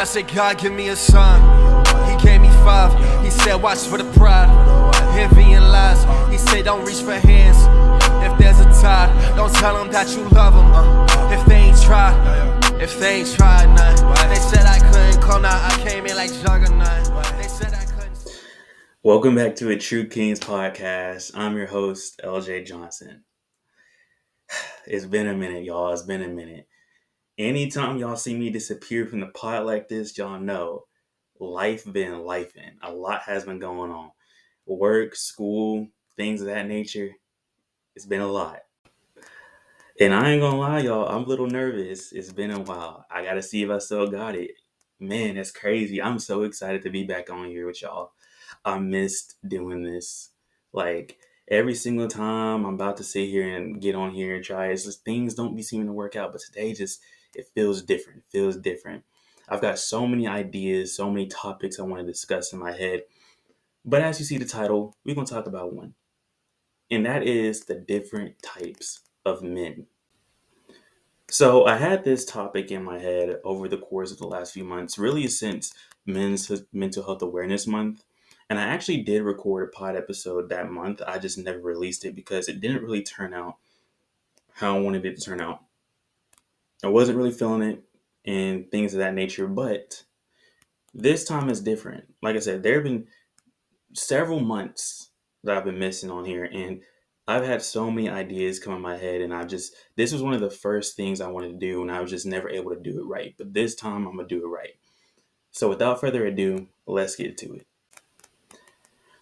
I said, God, give me a son. He gave me 5. He said, watch for the pride, envy and lies. He said, don't reach for hands if there's a tide. Don't tell them that you love them if they ain't tried. If they ain't tried, nah. They said I couldn't come out. I came in like Juggernaut. They said I couldn't. Welcome back to a True Kings podcast. I'm your host, LJ Johnson. It's been a minute, y'all. It's been a minute. Anytime y'all see me disappear from the pod like this, y'all know life been lifing. A lot has been going on. Work, school, things of that nature. It's been a lot. And I ain't gonna lie, y'all, I'm a little nervous. It's been a while. I gotta see if I still got it. Man, that's crazy. I'm so excited to be back on here with y'all. I missed doing this. Like every single time I'm about to sit here and get on here and try, it's just things don't be seeming to work out. But today just it feels different. It feels different. I've got so many ideas, so many topics I want to discuss in my head. But as you see the title, we're gonna talk about one. And that is the different types of men. So I had this topic in my head over the course of the last few months, really since Men's Mental Health Awareness Month. And I actually did record a pod episode that month. I just never released it because it didn't really turn out how I wanted it to turn out. I wasn't really feeling it and things of that nature. But this time is different. Like I said, there have been several months that I've been missing on here, and I've had so many ideas come in my head, and this was one of the first things I wanted to do, and I was just never able to do it right. But this time I'm gonna do it right. So without further ado, let's get to it.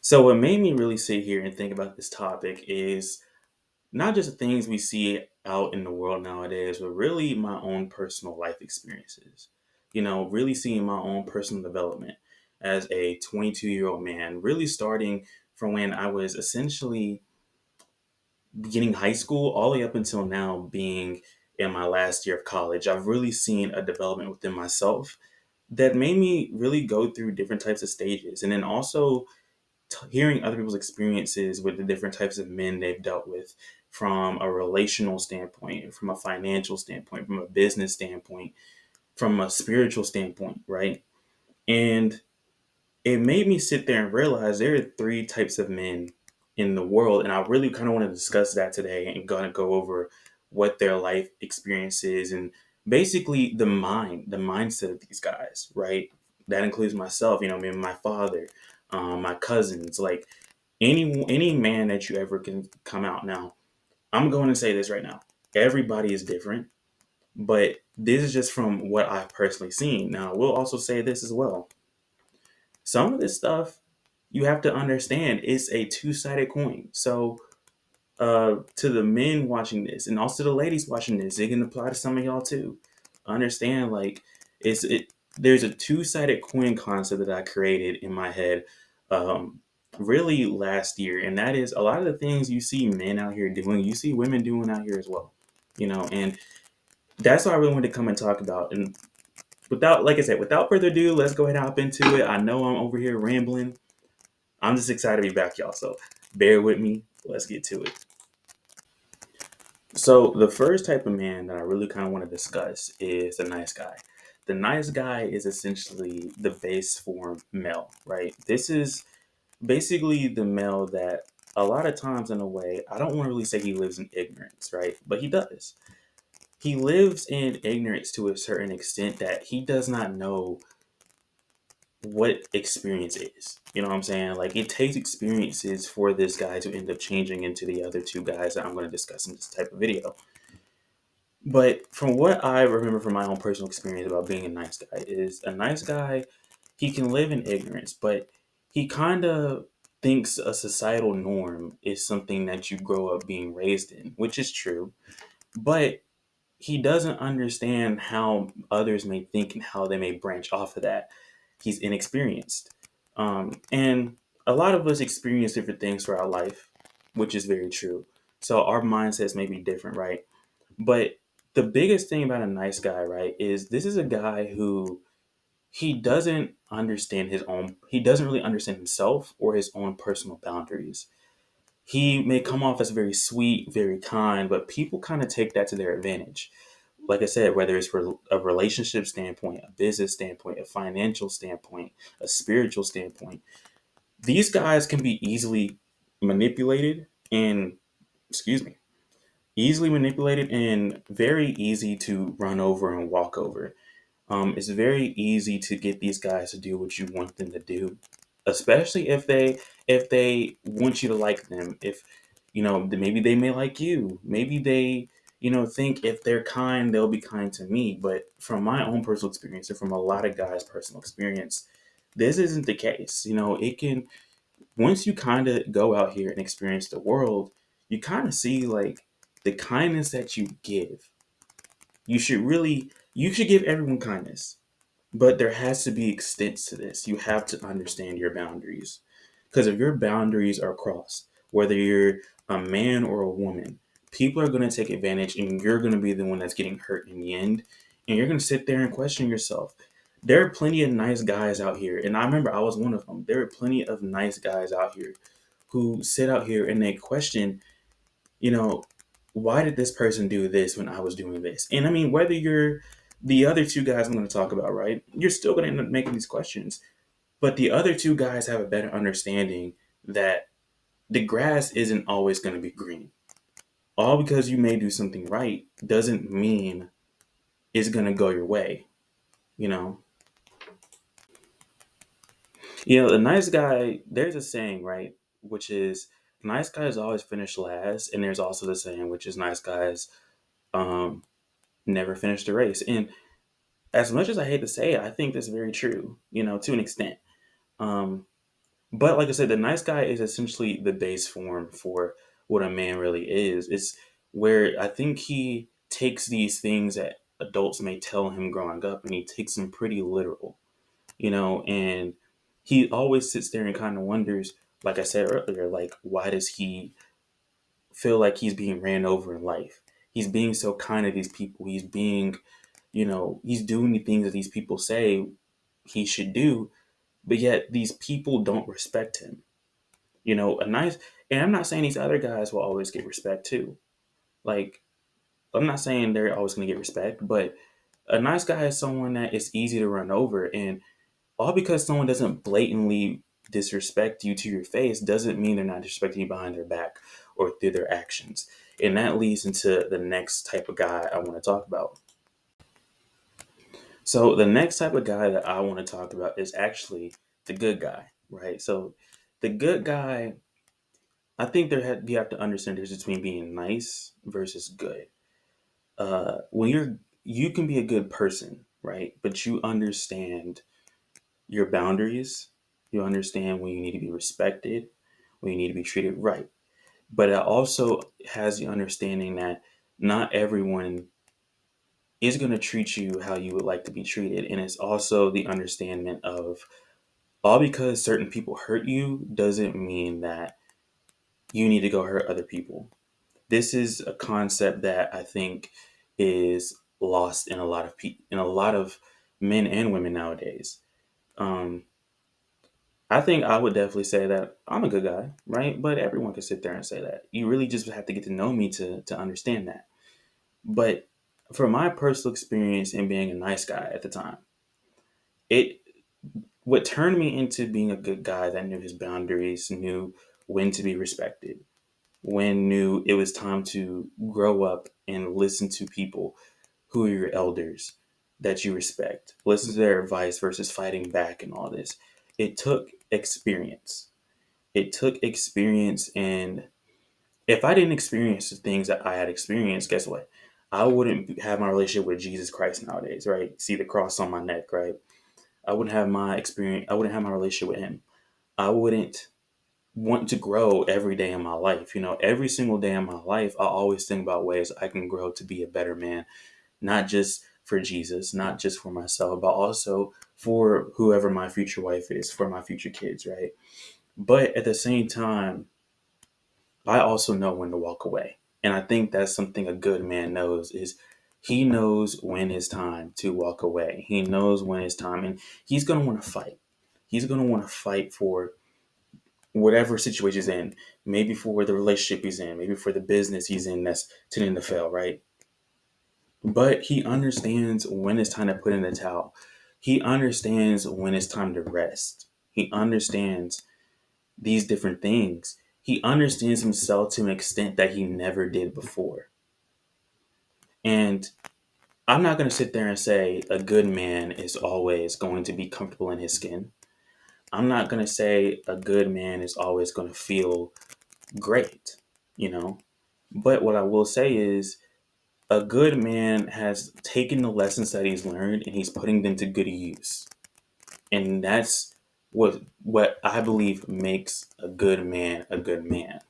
So what made me really sit here and think about this topic is not just the things we see out in the world nowadays, but really my own personal life experiences. Really seeing my own personal development as a 22-year-old man, really starting from when I was essentially beginning high school all the way up until now being in my last year of college. I've really seen a development within myself that made me really go through different types of stages. And then also hearing other people's experiences with the different types of men they've dealt with from a relational standpoint, from a financial standpoint, from a business standpoint, from a spiritual standpoint, right? And it made me sit there and realize there are 3 types of men in the world. And I really kind of want to discuss that today and gonna go over what their life experience is and basically the mindset of these guys, right? That includes myself, me and my father, my cousins, like any man that you ever can come out. Now, I'm going to say this right now. Everybody is different, but this is just from what I've personally seen. Now, we'll also say this as well. Some of this stuff you have to understand is a two-sided coin. So, to the men watching this, and also the ladies watching this, it can apply to some of y'all too. Understand, like it's it. There's a two-sided coin concept that I created in my head, um, really last year, and that is a lot of the things you see men out here doing, you see women doing out here as well. And that's what I really wanted to come and talk about. And without, like I said, without further ado, let's go ahead and hop into it. I know I'm over here rambling. I'm just excited to be back, y'all. So bear with me. Let's get to it. So the first type of man that I really kind of want to discuss is the nice guy. The nice guy is essentially the base form male, right? This is basically the male that a lot of times, in a way, I don't want to really say he lives in ignorance, right? But he does. He lives in ignorance to a certain extent that he does not know what experience is. You know what I'm saying? Like it takes experiences for this guy to end up changing into the other 2 guys that I'm going to discuss in this type of video. But from what I remember from my own personal experience about being a nice guy is a nice guy, he can live in ignorance, but he kind of thinks a societal norm is something that you grow up being raised in, which is true. But he doesn't understand how others may think and how they may branch off of that. He's inexperienced. And a lot of us experience different things throughout life, which is very true. So our mindsets may be different, right? But the biggest thing about a nice guy, right, is this is a guy who he doesn't really understand himself or his own personal boundaries. He may come off as very sweet, very kind, but people kind of take that to their advantage. like I said, whether it's for a relationship standpoint, a business standpoint, a financial standpoint, a spiritual standpoint, these guys can be easily manipulated and, excuse me, easily manipulated and very easy to run over and walk over. It's very easy to get these guys to do what you want them to do, especially if they want you to like them. If maybe they may like you, maybe they think if they're kind, they'll be kind to me. But from my own personal experience and from a lot of guys' personal experience, this isn't the case. It can once you kind of go out here and experience the world, you kind of see like the kindness that you give. You should give everyone kindness, but there has to be extents to this. You have to understand your boundaries. Because if your boundaries are crossed, whether you're a man or a woman, people are going to take advantage and you're going to be the one that's getting hurt in the end. And you're going to sit there and question yourself. There are plenty of nice guys out here. And I remember I was one of them. There are plenty of nice guys out here who sit out here and they question, you know, why did this person do this when I was doing this? And I mean, whether you're the other two guys I'm going to talk about, right? You're still going to end up making these questions. But the other two guys have a better understanding that the grass isn't always going to be green. All because you may do something right doesn't mean it's going to go your way, you know? The nice guy, there's a saying, right? Which is nice guys always finish last. And there's also the saying, which is nice guys um, never finish the race. And as much as I hate to say it, I think that's very true, to an extent. Um, but like I said, the nice guy is essentially the base form for what a man really is. It's where I think he takes these things that adults may tell him growing up and he takes them pretty literal, and he always sits there and kind of wonders, like I said earlier, like, why does he feel like he's being ran over in life? He's being so kind to these people. He's doing the things that these people say he should do, but yet these people don't respect him. And I'm not saying these other guys will always get respect too. Like, I'm not saying they're always going to get respect, but a nice guy is someone that is easy to run over. And all because someone doesn't blatantly disrespect you to your face doesn't mean they're not disrespecting you behind their back or through their actions. And that leads into the next type of guy I want to talk about. So the next type of guy that I want to talk about is actually the good guy, right? So the good guy, I think you have to understand there's between being nice versus good. When you can be a good person, right? But you understand your boundaries. You understand when you need to be respected, when you need to be treated right. But it also has the understanding that not everyone is going to treat you how you would like to be treated. And it's also the understanding of all because certain people hurt you doesn't mean that you need to go hurt other people. This is a concept that I think is lost in a lot of in a lot of men and women nowadays. Um, I think I would definitely say that I'm a good guy, right? But everyone can sit there and say that. You really just have to get to know me to understand that. But from my personal experience in being a nice guy at the time, it what turned me into being a good guy that knew his boundaries, knew when to be respected, when knew it was time to grow up and listen to people who are your elders that you respect. Listen to their advice versus fighting back and all this. It took experience. It took experience, and if I didn't experience the things that I had experienced, guess what? I wouldn't have my relationship with Jesus Christ nowadays, right? See the cross on my neck, right? I wouldn't have my experience. I wouldn't have my relationship with Him. I wouldn't want to grow every day in my life. Every single day in my life, I always think about ways I can grow to be a better man, not just for Jesus, not just for myself, but also for whoever my future wife is, for my future kids, right? But at the same time, I also know when to walk away. And I think that's something a good man knows is he knows when it's time to walk away. He knows when it's time and he's going to want to fight. He's going to want to fight for whatever situation he's in, maybe for the relationship he's in, maybe for the business he's in that's tending to fail, right? But he understands when it's time to put in the towel. He understands when it's time to rest. He understands these different things. He understands himself to an extent that he never did before. And I'm not going to sit there and say a good man is always going to be comfortable in his skin. I'm not going to say a good man is always going to feel great, you know. But what I will say is a good man has taken the lessons that he's learned and he's putting them to good use. And that's what I believe makes a good man a good man.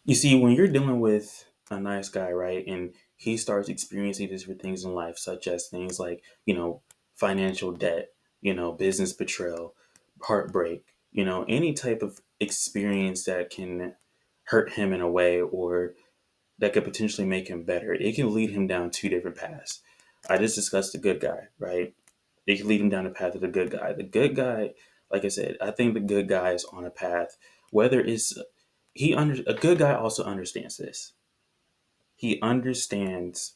You see, when you're dealing with a nice guy, right, and he starts experiencing different things in life, such as things like, financial debt, business betrayal, heartbreak, any type of experience that can hurt him in a way or that could potentially make him better, it can lead him down two different paths. I just discussed the good guy, right? It can lead him down the path of the good guy. The good guy, like I said, I think the good guy is on a path, whether it's a good guy also understands this. He understands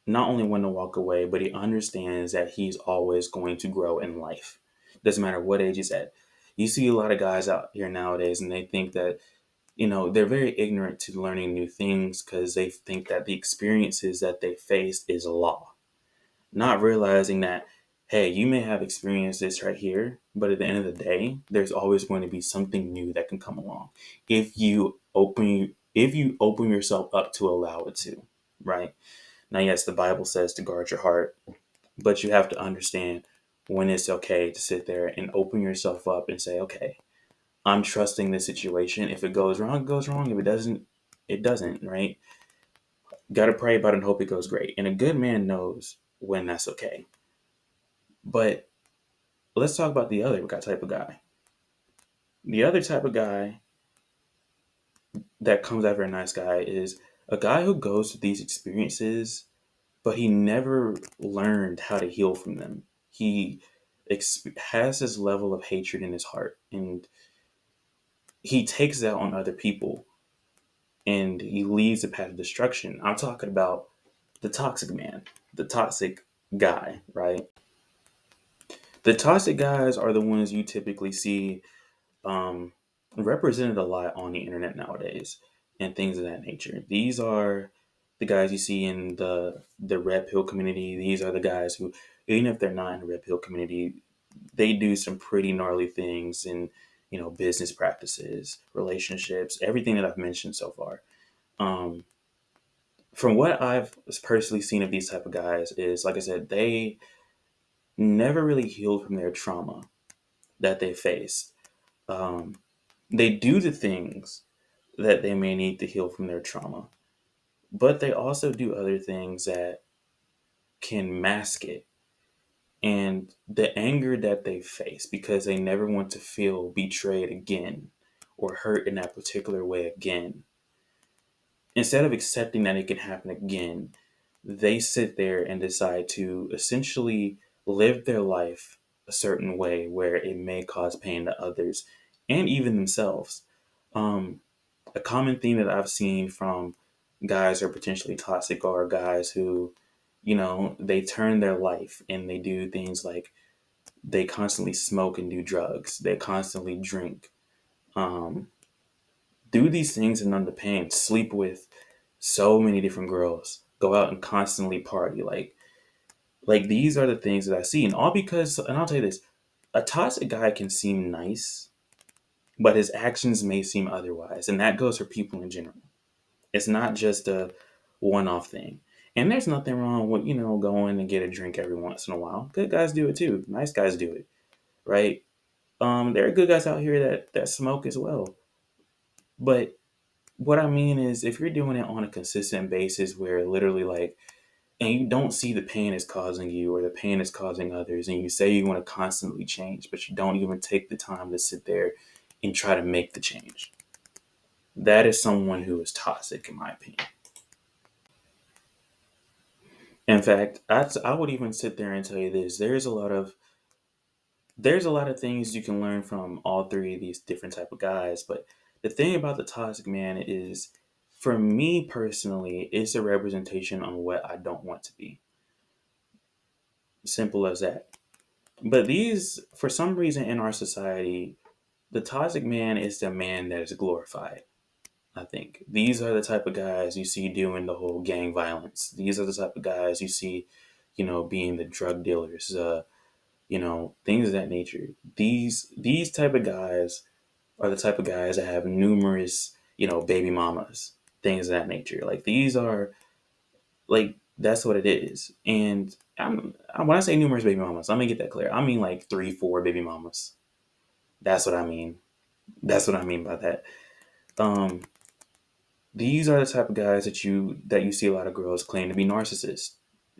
not only when to walk away, but he understands that he's always going to grow in life. Doesn't matter what age he's at. You see a lot of guys out here nowadays, and they think that they're very ignorant to learning new things because they think that the experiences that they face is a law, not realizing that, hey, you may have experienced this right here, but at the end of the day, there's always going to be something new that can come along if you open yourself up to allow it to, right? Now, yes, the Bible says to guard your heart, but you have to understand when it's okay to sit there and open yourself up and say, okay, I'm trusting this situation. If it goes wrong, it goes wrong. If it doesn't, it doesn't, right? Got to pray about it and hope it goes great. And a good man knows when that's okay. But let's talk about the other type of guy. The other type of guy that comes after a nice guy is a guy who goes through these experiences, but he never learned how to heal from them. He has this level of hatred in his heart, and he takes that on other people, and he leads a path of destruction. I'm talking about the toxic man, the toxic guy, right? The toxic guys are the ones you typically see um, represented a lot on the internet nowadays and things of that nature. These are the guys you see in the red pill community. These are the guys who, even if they're not in the red pill community, they do some pretty gnarly things in business practices, relationships, everything that I've mentioned so far. Um, from what I've personally seen of these type of guys is, like I said, they never really healed from their trauma that they faced. Um, they do the things that they may need to heal from their trauma, but they also do other things that can mask it and the anger that they face because they never want to feel betrayed again or hurt in that particular way again. Instead of accepting that it can happen again, they sit there and decide to essentially live their life a certain way where it may cause pain to others and even themselves. Um, a common theme that I've seen from guys who are potentially toxic are guys who, they turn their life and they do things like they constantly smoke and do drugs. They constantly drink, um, do these things and numb the pain, sleep with so many different girls, go out and constantly party. Like these are the things that I see. And all because, and I'll tell you this, a toxic guy can seem nice, but his actions may seem otherwise. And that goes for people in general. It's not just a one-off thing. And there's nothing wrong with, going and get a drink every once in a while. Good guys do it too. Nice guys do it, right? There are good guys out here that smoke as well. But what I mean is if you're doing it on a consistent basis where literally and you don't see the pain is causing you or the pain is causing others, and you say you want to constantly change, but you don't even take the time to sit there and try to make the change. That is someone who is toxic, in my opinion. In fact, I would even sit there and tell you this: there's a lot of things you can learn from all three of these different type of guys. But the thing about the toxic man is For me personally, it's a representation on what I don't want to be. Simple as that. But these, for some reason in our society, the toxic man is the man that is glorified. I think these are the type of guys you see doing the whole gang violence. These are the type of guys you see, being the drug dealers, things of that nature. These type of guys are the type of guys that have numerous, baby mamas, things of that nature. Like these are like that's what it is. And when I say numerous baby mamas, let me get that clear. I mean like 3, 4 baby mamas. That's what I mean. That's what I mean by that. Um, these are the type of guys that you see a lot of girls claim to be narcissists,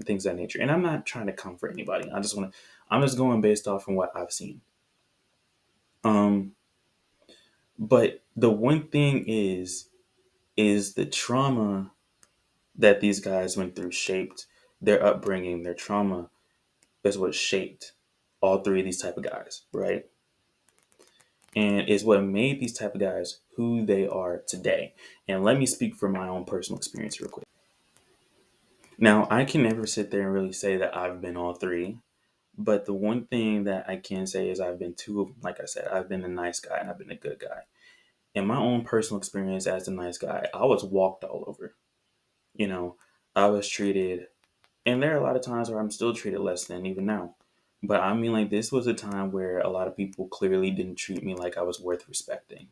things of that nature. And I'm not trying to comfort anybody. I'm just going based off from what I've seen. Um, but the one thing is the trauma that these guys went through shaped their upbringing. Their trauma is what shaped all three of these type of guys, right? And is what made these type of guys who they are today. And let me speak from my own personal experience real quick. Now, I can never sit there and really say that I've been all three, but the one thing that I can say is I've been two of them. Like I said, I've been a nice guy and I've been a good guy. In my own personal experience as a nice guy, I was walked all over. You know, I was treated, and there are a lot of times where I'm still treated less than even now. But I mean, like, this was a time where a lot of people clearly didn't treat me like I was worth respecting.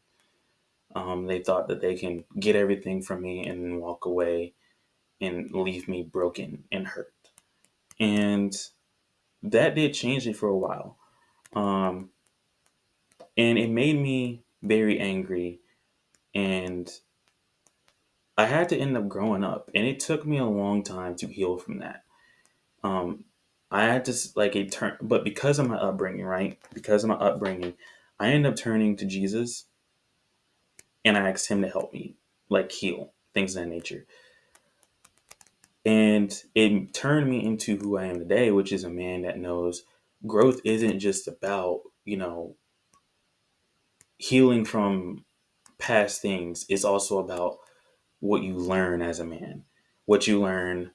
They thought that they can get everything from me and then walk away and leave me broken and hurt. And that did change me for a while. Um, and it made me very angry. And I had to end up growing up. And it took me a long time to heal from that. Um, I had to like a turn, but because of my upbringing, right? Because of my upbringing, I ended up turning to Jesus and I asked him to help me, like heal things of that nature. And it turned me into who I am today, which is a man that knows growth isn't just about, healing from past things. It's also about what you learn as a man, what you learn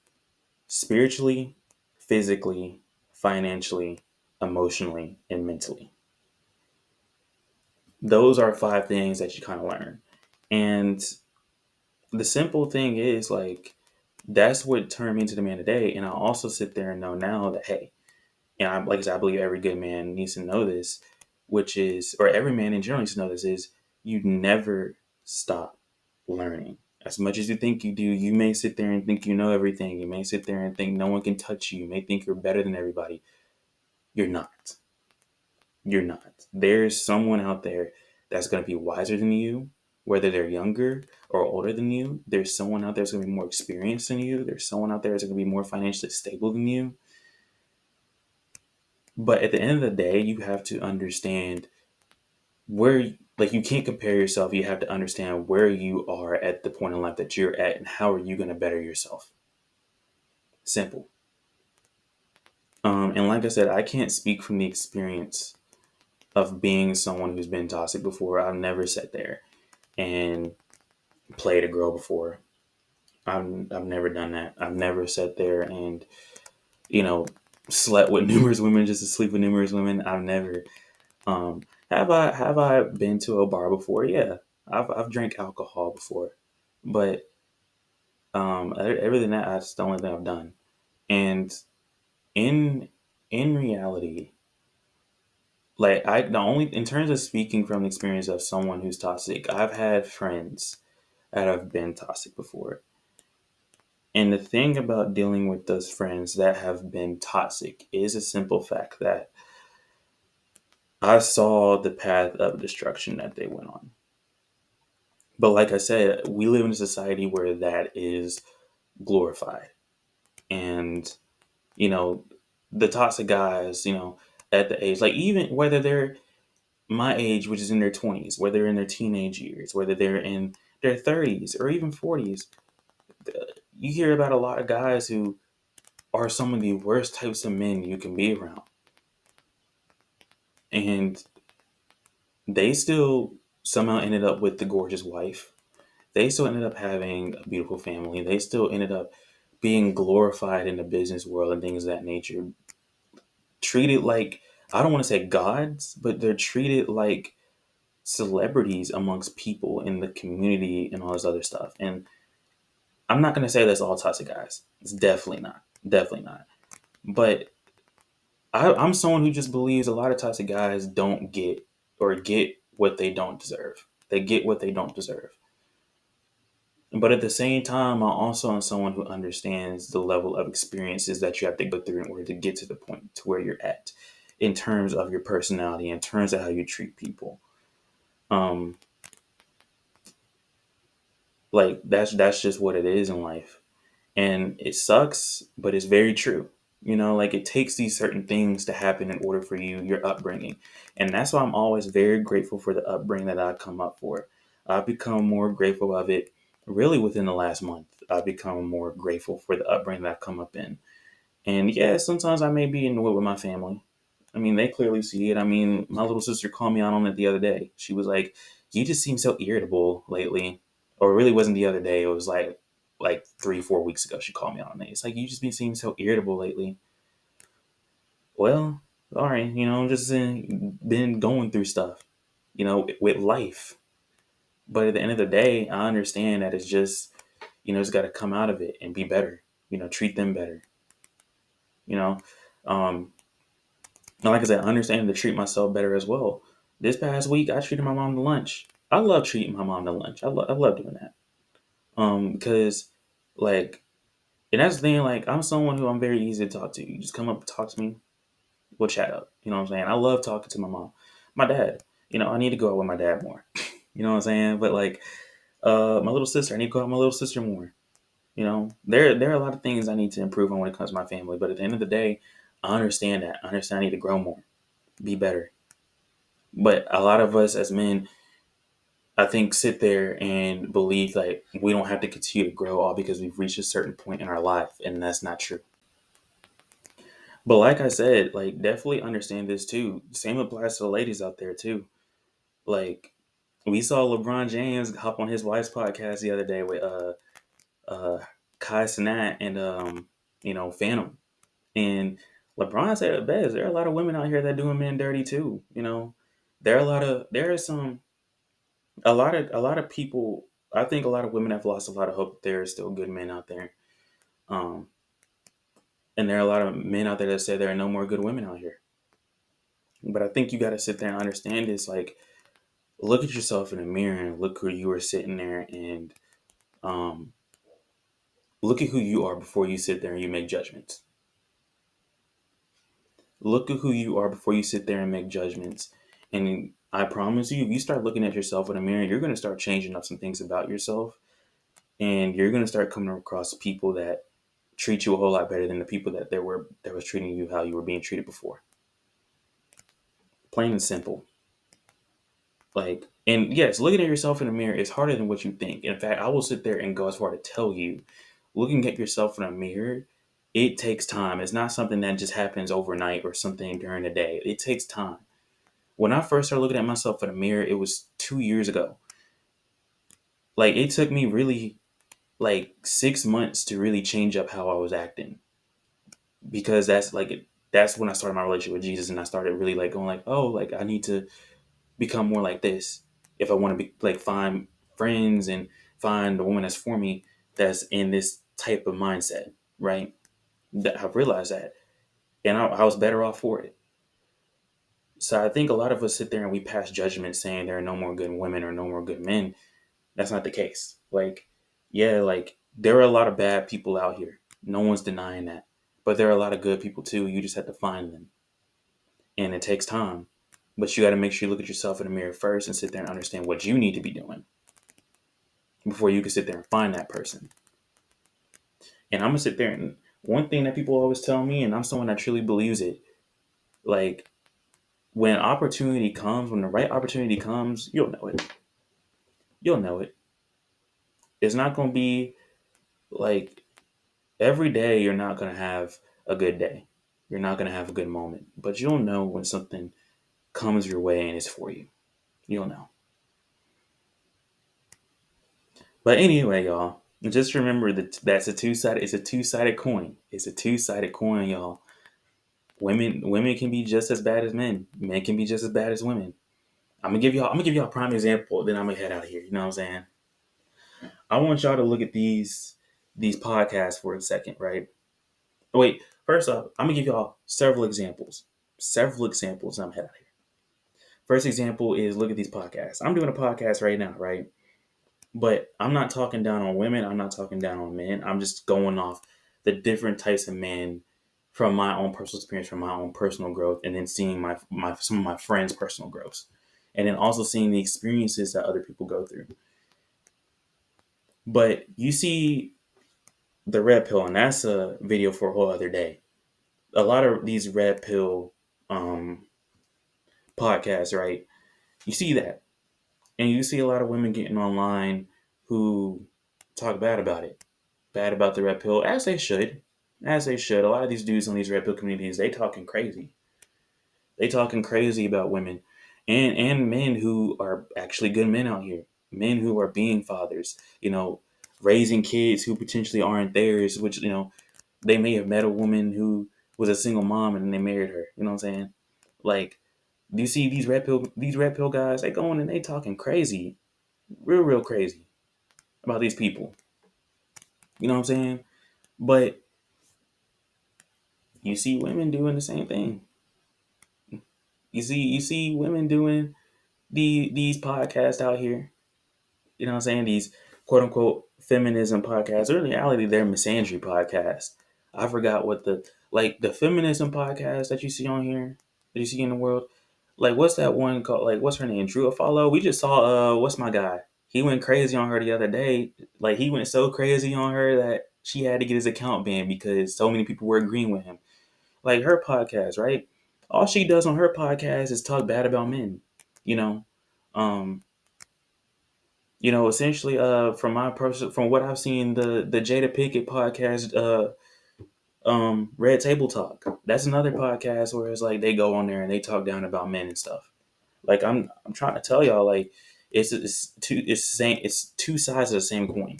spiritually, physically, financially, emotionally, and mentally. Those are 5 things that you kind of learn. And the simple thing is like, that's what turned me into the man today. And I also sit there and know now that, hey, and like I said, I believe every good man needs to know this, which is, or every man in general needs to know this, is you never stop learning. As much as you think you do, you may sit there and think you know everything. You may sit there and think no one can touch you. You may think you're better than everybody. You're not. You're not. There's someone out there that's going to be wiser than you, whether they're younger or older than you. There's someone out there that's going to be more experienced than you. There's someone out there that's going to be more financially stable than you. But at the end of the day, you have to understand where, like, you can't compare yourself. You have to understand where you are at the point in life that you're at and how are you going to better yourself. Simple. And like I said, I can't speak from the experience of being someone who's been toxic before. I've never sat there and played a girl before. I've never done that. I've never sat there and, you know, slept with numerous women just to sleep with numerous women. I've never. Have I been to a bar before? Yeah, I've drank alcohol before, but other than that, that's the only thing I've done. And in reality, like the only in terms of speaking from the experience of someone who's toxic, I've had friends that have been toxic before. And the thing about dealing with those friends that have been toxic is a simple fact that I saw the path of destruction that they went on. But like I said, we live in a society where that is glorified. And, you know, the toxic guys, at the age, like even whether they're my age, which is in their 20s, whether they're in their teenage years, whether they're in their 30s or even 40s, you hear about a lot of guys who are some of the worst types of men you can be around. And they still somehow ended up with the gorgeous wife. they still ended up having a beautiful family. They still ended up being glorified in the business world and things of that nature. Treated like, I don't want to say gods, but they're treated like celebrities amongst people in the community and all this other stuff. And I'm not going to say that's all toxic guys. It's definitely not. Definitely not. But I'm someone who just believes a lot of toxic guys don't get or get what they don't deserve. They get what they don't deserve. But at the same time, I also am someone who understands the level of experiences that you have to go through in order to get to the point to where you're at in terms of your personality, in terms of how you treat people. Um, like that's just what it is in life. And it sucks, but it's very true. Like it takes these certain things to happen in order for your upbringing. And that's why I'm always very grateful for the upbringing that I've come up for. I've become more grateful of it really within the last month. I've become more grateful for the upbringing that I've come up in. And yeah, sometimes I may be annoyed with my family. I mean, they clearly see it. I mean, my little sister called me out on it the other day. She was like, "You just seem so irritable lately." Or it really wasn't the other day. It was like 3, 4 weeks ago. She called me out on it. It's like, "You just been seeming so irritable lately." Well, all right, just been going through stuff, with life. But at the end of the day, I understand that it's just, it's got to come out of it and be better. Treat them better. You know, um, And like I said, I understand to treat myself better as well. This past week, I treated my mom to lunch. I love treating my mom to lunch. I love doing that. Because, like, and that's the thing, like, I'm someone who I'm very easy to talk to. You just come up and talk to me, we'll chat up. You know what I'm saying? I love talking to my mom. My dad, I need to go out with my dad more. You know what I'm saying? But, like, my little sister, I need to go out with my little sister more. There are a lot of things I need to improve on when it comes to my family. But at the end of the day, I understand that. I understand I need to grow more, be better. But a lot of us as men, I think, sit there and believe like we don't have to continue to grow all because we've reached a certain point in our life, and that's not true. But like I said, like definitely understand this too. Same applies to the ladies out there too. Like we saw LeBron James hop on his wife's podcast the other day with uh Kai Cenat and Phantom. And LeBron said it best. There are a lot of women out here that doing men dirty too. There are a lot of people. I think a lot of women have lost a lot of hope that there are still good men out there. Um, and there are a lot of men out there that say there are no more good women out here. But I think you got to sit there and understand this. Like, look at yourself in the mirror and look who you are sitting there and um, look at who you are before you sit there and you make judgments. Look at who you are before you sit there and make judgments. And I promise you, if you start looking at yourself in the mirror, you're going to start changing up some things about yourself. And you're going to start coming across people that treat you a whole lot better than the people that was treating you how you were being treated before. Plain and simple. Like, and yes, looking at yourself in the mirror is harder than what you think. In fact, I will sit there and go as far to tell you, looking at yourself in a mirror, it takes time. It's not something that just happens overnight or something during the day. It takes time. When I first started looking at myself in the mirror, it was 2 years ago. Like, it took me really like 6 months to really change up how I was acting, because that's when I started my relationship with Jesus, and I started really like going like, oh, like I need to become more like this if I want to be like find friends and find a woman that's for me that's in this type of mindset, right? That I've realized that, and I was better off for it. So I think a lot of us sit there and we pass judgment saying there are no more good women or no more good men. That's not the case. Like, yeah, like there are a lot of bad people out here. No one's denying that. But there are a lot of good people too. You just have to find them. And it takes time. But you got to make sure you look at yourself in the mirror first and sit there and understand what you need to be doing before you can sit there and find that person. And I'm going to sit there and one thing that people always tell me, and I'm someone that truly believes it, like when opportunity comes, when the right opportunity comes, you'll know it. You'll know it. It's not going to be like every day you're not going to have a good day. You're not going to have a good moment. But you'll know when something comes your way and it's for you. You'll know. But anyway, y'all, just remember that that's a two-sided. It's a two-sided coin. It's a two-sided coin, y'all. Women can be just as bad as men. Men can be just as bad as women. I'm gonna give y'all a prime example. Then I'm gonna head out of here. You know what I'm saying? I want y'all to look at these podcasts for a second, right? Wait, first off, I'm gonna give y'all several examples. Several examples. I'm head out of here. First example is look at these podcasts. I'm doing a podcast right now, right? But I'm not talking down on women. I'm not talking down on men. I'm just going off the different types of men from my own personal experience, from my own personal growth, and then seeing my some of my friends' personal growths, and then also seeing the experiences that other people go through. But you see the red pill, and that's a video for a whole other day. A lot of these red pill podcasts, right? You see that, and you see a lot of women getting online who talk bad about it, bad about the red pill, as they should, as they should. A lot of these dudes on these red pill communities, they talking crazy. They talking crazy about women, and men who are actually good men out here, men who are being fathers, raising kids who potentially aren't theirs, which they may have met a woman who was a single mom and then they married her. You know what I'm saying? Like, do you see these red pill guys? They going and they talking crazy, real crazy about these people. You know what I'm saying? But you see women doing the same thing. You see women doing these podcasts out here. You know what I'm saying? These quote unquote feminism podcasts. Or in reality, they're misandry podcasts. I forgot what the feminism podcast that you see on here, that you see in the world. Like, what's that one called? Like, what's her name? Drew Follow. We just saw what's my guy? He went crazy on her the other day. Like, he went so crazy on her that she had to get his account banned because so many people were agreeing with him. Like, her podcast, right? All she does on her podcast is talk bad about men. You know, um, essentially, from what I've seen, the Jada Pinkett podcast, Red Table Talk. That's another podcast where it's like they go on there and they talk down about men and stuff. Like, I'm trying to tell y'all, like, it's two sides of the same coin.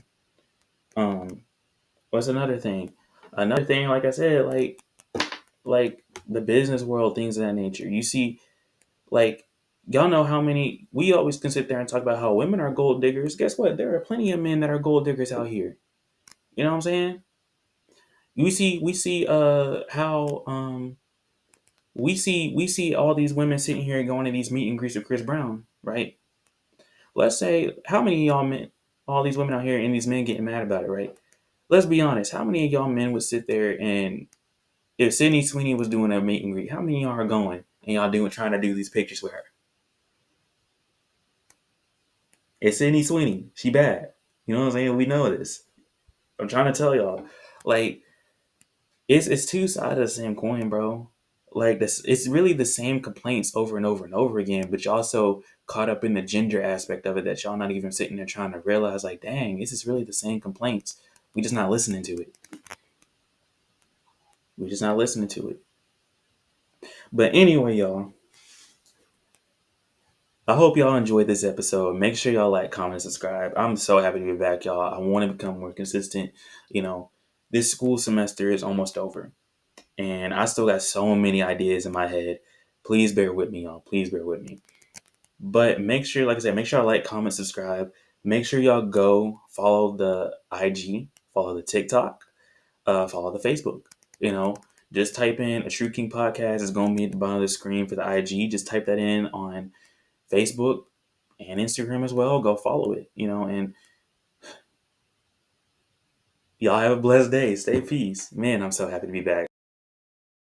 What's another thing? Another thing, like I said, like the business world, things of that nature. You see, like, y'all know how many we always can sit there and talk about how women are gold diggers. Guess what? There are plenty of men that are gold diggers out here. You know what I'm saying? We see how we see all these women sitting here going to these meet and greets with Chris Brown, right? Let's say how many of y'all men, all these women out here and these men getting mad about it, right? Let's be honest. How many of y'all men would sit there and if Sydney Sweeney was doing a meet and greet, how many of y'all are going and y'all trying to do these pictures with her? It's Sydney Sweeney. She bad. You know what I'm saying? We know this. I'm trying to tell y'all, like, it's two sides of the same coin, bro. Like, this, it's really the same complaints over and over and over again, but y'all so caught up in the gender aspect of it that y'all not even sitting there trying to realize, like, dang, this is really the same complaints. We just not listening to it. We just not listening to it. But anyway, y'all, I hope y'all enjoyed this episode. Make sure y'all like, comment, subscribe. I'm so happy to be back, y'all. I want to become more consistent. This school semester is almost over, and I still got so many ideas in my head. Please bear with me, y'all. Please bear with me. But make sure, like I said, make sure y'all like, comment, subscribe. Make sure y'all go follow the IG, follow the TikTok, follow the Facebook. Just type in A True King Podcast. It's going to be at the bottom of the screen for the IG. Just type that in on Facebook and Instagram as well. Go follow it, and y'all have a blessed day. Stay peace. Man, I'm so happy to be back.